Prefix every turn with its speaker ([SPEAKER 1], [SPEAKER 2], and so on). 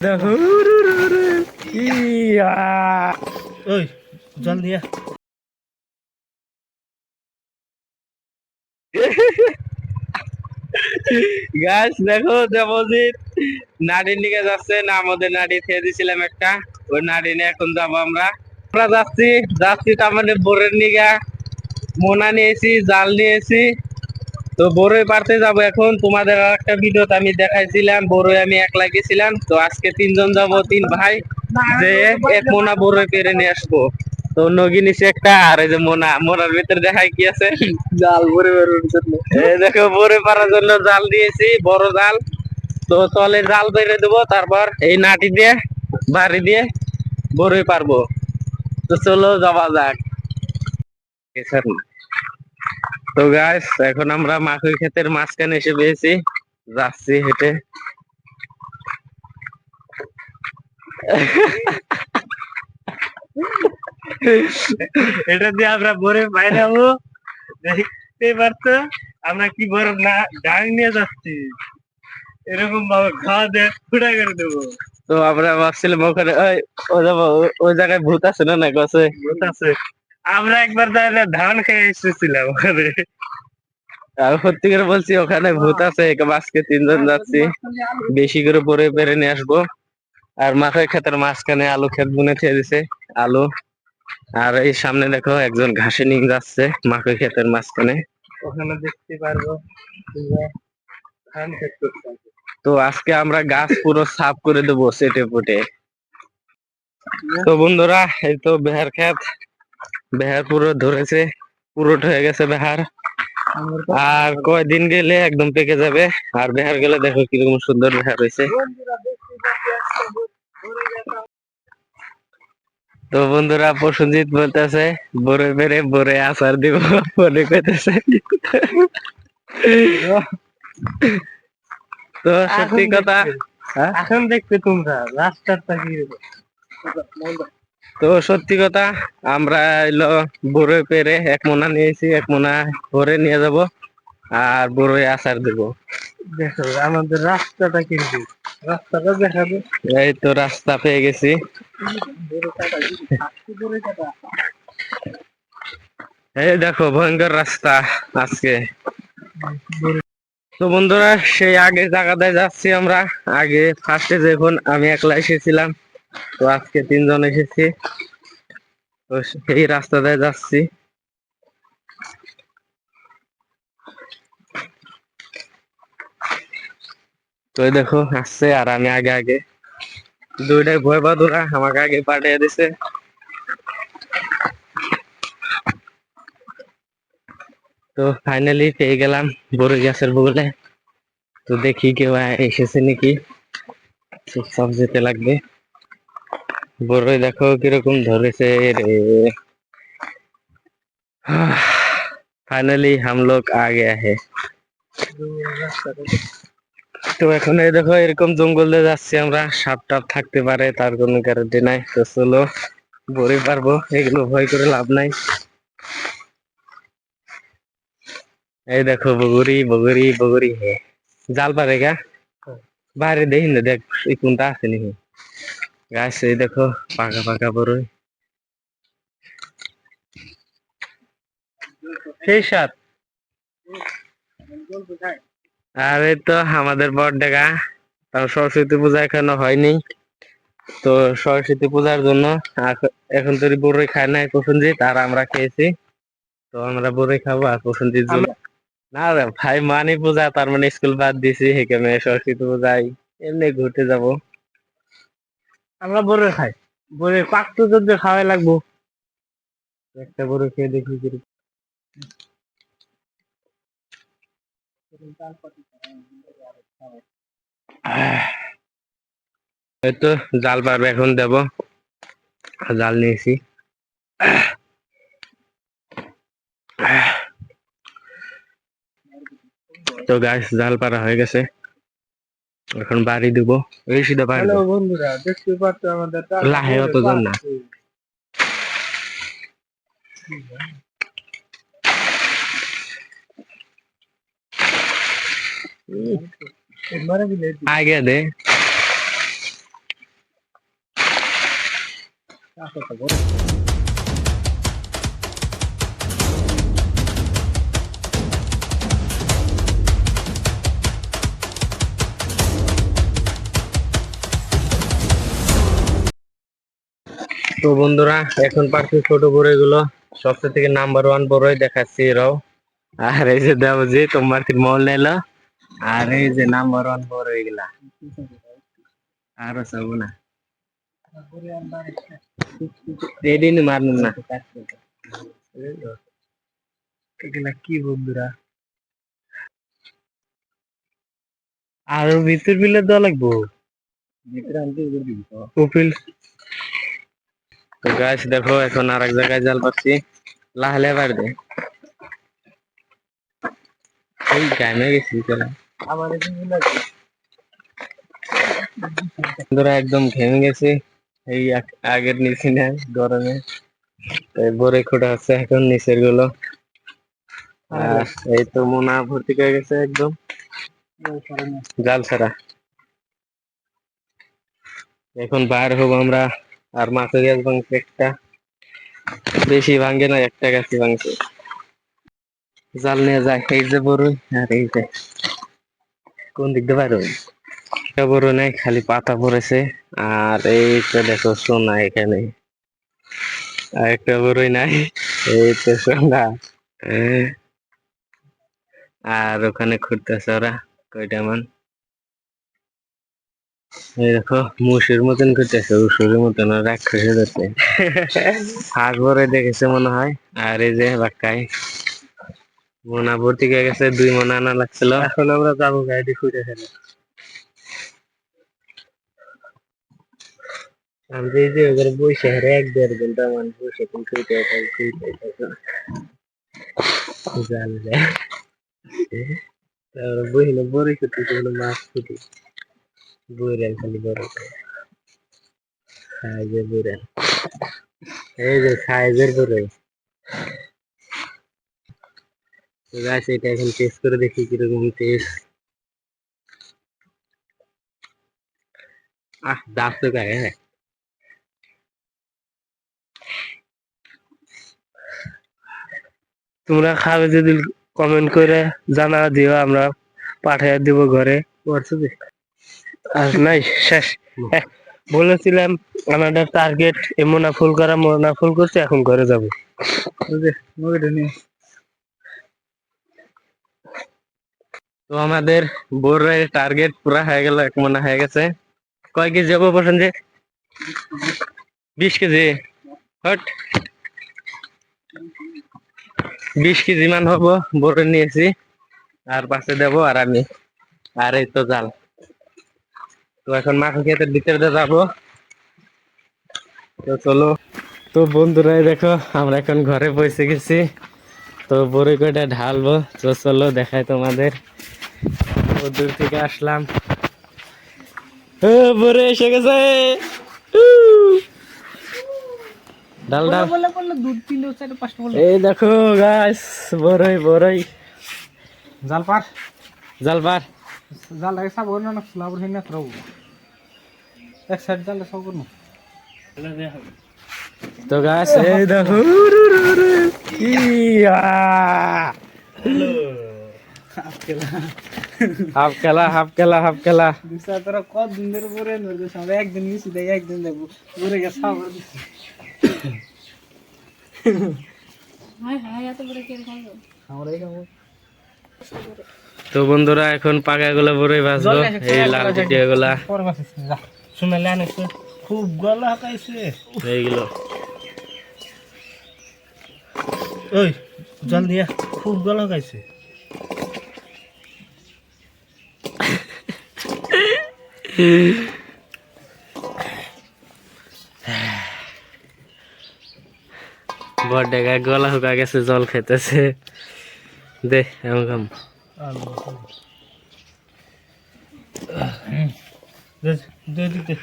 [SPEAKER 1] দেখো ইয়া
[SPEAKER 2] ওই জল দিয়া
[SPEAKER 1] গাছ দেখো দেবজিৎ নারী নিয়ে যাচ্ছে না, আমাদের নারী খেয়ে দিছিলাম একটা, ওই নারী নিয়ে এখন যাবো আমরা। আমরা যাচ্ছি যাচ্ছি তার মানে বোরের নিগা মোনা নিয়েছি, জাল নিয়েছি। তো বড়ই পারতে যাব এখন। তোমাদের আর একটা ভিডিওতে আমি দেখাইছিলাম বড়ই আমি একলা গেছিলাম, তো আজকে তিনজন যাব, তিন ভাই, যে এক মোনা বড়ই পেরে নিয়ে আসবো। তো নগি নিচে একটা, আর এই যে মোনার ভিতরে দেখায় কি আছে, জাল বড়ই পারার জন্য। এই দেখো বড়ই পারার জন্য জাল দিয়েছি, বড় জাল। তো তলে জাল বেড়ে দেবো, তারপর এই নাটি দিয়ে বাড়ি দিয়ে বড়ই পারবো। তো চলো যাওয়া যাক। তো গাইস এখন আমরা মাখই ক্ষেতের মাঝখানে এসে পেয়েছি, যাচ্ছি হেঁটে।
[SPEAKER 2] এটা দিয়ে আমরা বরে বাইরাবো, দেখতে পারতো আমরা কি বড় না ডাং নিয়ে যাচ্ছি, এরকম ভাবে খাওয়া দিয়ে ফুটা করে দেবো।
[SPEAKER 1] তো আমরা ভাবছিলাম ওখানে ওই জায়গায় ভূত আছে না, না গছে
[SPEAKER 2] ভূত আছে। আমরা একবার তাহলে ধান খেয়ে এসেছিলাম ওখানে।
[SPEAKER 1] আমি সত্যি করে বলছি ওখানে ভূত আছে। আজকে তিনজন যাচ্ছি, বেশি করে পরে পেরে নিয়ে আসবো। আর মাথায় ক্ষেতের মাঝখানে আলু ক্ষেত বুনে খেয়ে দিছে আলু। আর এই সামনে দেখো একজন ঘাসে নিয়ে যাচ্ছে মাখই ক্ষেতের মাঝখানে।
[SPEAKER 2] ওখানে দেখতে পারবো ধান ক্ষেত করতে হবে।
[SPEAKER 1] তো আজকে আমরা গাছ পুরো সাফ করে দেবো চেটে পুটে। তো বন্ধুরা এই তো বেহার ক্ষেত, বেহার পুরো ধরেছে, পুরোটা হয়ে গেছে বেহার। আর কয়দিন গেলে একদম পেকে যাবে। আর বেহার গেলে দেখো কিরকম সুন্দর বেহার হয়েছে। তো বন্ধুরা প্রসেনজিৎ বলতেছে বরে বেড়ে বরে আচার দিব, মনে কইতেছে। তো সত্যি কথা, হ্যাঁ?
[SPEAKER 2] এখন দেখবে তোমরা রাস্তাটা কি।
[SPEAKER 1] তো সত্যি কথা, আমরা এলো বড়ে পেরে এক মোনা নিয়েছি, এক মোনা ভরে নিয়ে যাব আর বড়ই আচার দেবো।
[SPEAKER 2] দেখো আমাদের রাস্তাটা কিন্তু, রাস্তাটা দেখাবে।
[SPEAKER 1] এই তো রাস্তা পেয়ে গেছি। এই দেখো ভয়ঙ্কর রাস্তা আজকে। তো বন্ধুরা সেই আগে জায়গাটায় যাচ্ছি আমরা। আগে ফার্স্টে যখন আমি একলা এসেছিলাম, তো আজকে তিনজন এসেছি, তো সেই রাস্তাটায় যাচ্ছি। তো এই দেখো আসছে আর আমি আগে আগে, দুইটাই ভয় বাদুরা আমাকে আগে পাঠিয়ে দিছে। তো ফাইনালি পেয়ে গেলাম বড়ই গাছের বগলে। তো দেখি কেউ এসেছে নাকি, সব যেতে লাগবে। বড়ই দেখো কিরকম ধরেছে রে। फाइनली हम लोग आ गया है। তো এখন এই দেখো এরকম জঙ্গলে যাচ্ছি আমরা, সাপ টাপ থাকতে পারে, তার কোনো গ্যারান্টি নাই। তো চলো বড়ি পারবো, এগুলো ভয় করে লাভ নাই। এই দেখো বগুড়ি বগুড়ি বগুড়ি হে জাল পারেগা বাইরে দেখি না, দেখ এই কোনটা আছে নাকি গাছ। এই দেখো পাকা পাকা বড়ই,
[SPEAKER 2] সেই সাত।
[SPEAKER 1] আর এই তো আমাদের বড়ডাঙ্গা। তাও সরস্বতী পূজা এখনো হয়নি, তো সরস্বতী পূজার জন্য এখন তো বড়ই খায় নাই প্রসেনজিৎ, আর আমরা খেয়েছি। তো আমরা বড়ই খাবো আর প্রসেনজিৎ না রে ভাই, মানি পূজা তার মানে স্কুল বাদ দিছি, সেখানে সরস্বতী পূজায় এমনি ঘুরতে যাব।
[SPEAKER 2] আমরা বড় খাই, বড় পাকতো যদি খাওয়াই লাগবো। একটা বড় খেয়ে দেখি কি।
[SPEAKER 1] এই তো জাল পারবে এখন দেব, জাল নিয়েছি। তো গাছ জাল পারা হয়ে গেছে, এখন বাড়ি দিব। এই সিধা বাড়ি
[SPEAKER 2] হ্যালো বন্ধুরা, দেখতে পাচ্ছ আমাদের
[SPEAKER 1] লাহে অত জন না। আগে দে তো বন্ধুরা এখন পাচ্ছি ছোট বড়ই গুলো সবচেয়ে থেকে নাম্বার 1 বড়ই দেখাচ্ছি এরাও। আর এই যে দেবজি তোমার কি মল নিলো, আর এই যে নাম্বার 1 বড়ই গুলা আরো সব না এদিন মারুন না এগুলা কি বন্ধুরা, আরো ভিতর বিলে দেওয়া লাগবো উপিল। তো গাছ দেখো এখন আর এক জায়গায় জাল পাচ্ছি, লাহলে পারবে এই গামে গেছি চলে বন্ধুরা, একদম ঘেমে গেছে এই আগের নিচে না গরমে। এই বড়ই খোটা হচ্ছে এখন নিচের গুলো, আর এই তো মোনা ভর্তি হয়ে গেছে একদম জাল ছাড়া। এখন বাইর হবো আমরা, আর মাছের গাছ ভাঙছে একটা, বেশি ভাঙে না, একটা গাছই ভাঙছে। জাল নিয়ে যায় এই যে বড়ই, আর এই যে কোন দিক দিয়ে বাইর হবে একটা বড় নেই, খালি পাতা পড়েছে। আর এই তো দেখো সোনা এখানে, আর একটা বড়ই নাই, এই তো সোনা। আর ওখানে ঘুরতেছে ওরা কয়টা মান, এই দেখো মুসের মতন ঘুরতেছে, উসুরের মতন রাক্ষসে যাচ্ছে। হাঁস বড়ই দেখেছে মনে হয়। আর এই যে বাক্কাই মোনা ভর্তি হয়ে গেছে, 2 মোনা আনা লাগছিল। এখন আমরা যাবো গাড়ি খুঁজে ফেলে, আমি এই যে ওদের বসে হারে 1-1.5 ঘন্টা মানুষ বসে খুঁজতে জাল যায়। তারপরে বহিনে বড়ই করতেছে, মাছ ফুটি বইরেন খালি বড় সাইজের বইরেন, এই যে সাইজের বড়ই। তো গাছ এটা এখন টেস্ট করে দেখি কিরকম টেস্ট। দাঁত তো গায়ে। হ্যাঁ তোমরা খাবে যদি কমেন্ট করে জানা দিও, আমরা পাঠিয়ে দিব ঘরে। আর নাই শেষ, বলেছিলাম আমাদের টার্গেট মোনা ফুল করা, মোনা ফুল করছে, এখন ঘরে যাবো। তো আমাদের বোরের টার্গেট পুরা হয়ে গেল, 1 মোনা হয়ে গেছে। কয় কেজি যাবো বসেন যে? 20 কেজি। হট 20 কেজি মান হবো বোরে নিয়েছি, আর পাশে দেবো আর আমি, আর এই তো জাল। তো এখন মাখন ক্ষেতের ভিতরে যাবো, তো চলো। তো বন্ধুরা দেখো আমরা এখন ঘরে পৌঁছে গেছি, তো বড়ই কয়টা ঢালবো, তো চলো দেখাই তোমাদের। দূর থেকে আসলাম, বড়ই এসে গেছে। ডাল ডাল এই দেখো গাছ, বড়ই বড়ই
[SPEAKER 2] জাল পার
[SPEAKER 1] জাল পার
[SPEAKER 2] জাল লাগে সব ওর না ফুলাবর হিনা করব এক সাইড জাল সব করব।
[SPEAKER 1] তো গাছ এই দেখো হাফ খেলা হাফ খেলা হাফ খেলা।
[SPEAKER 2] দুসরা তোরা কত দিন ধরে পরে নরবে, আমরা একদিন মিছি দেই, একদিন দেবো পরে গেছে আবার দিছি। হাই হাই এত বড় কে খাবো, আমরাই খাবো।
[SPEAKER 1] তো বন্ধুরা এখন পাকা গুলো বড়ই ভাজবো, এই লাল চিটিয়া গুলা
[SPEAKER 2] পরে মাছ যা শুনালে আনেছে, খুব গলা হাকাইছে
[SPEAKER 1] এইগুলো।
[SPEAKER 2] ওই জল দিয়া, খুব গলা হাকাইছে।
[SPEAKER 1] বড় ডেগা গলা হুকা গেছে, জল খেতেছে। দে এমন কাম
[SPEAKER 2] দে দে দে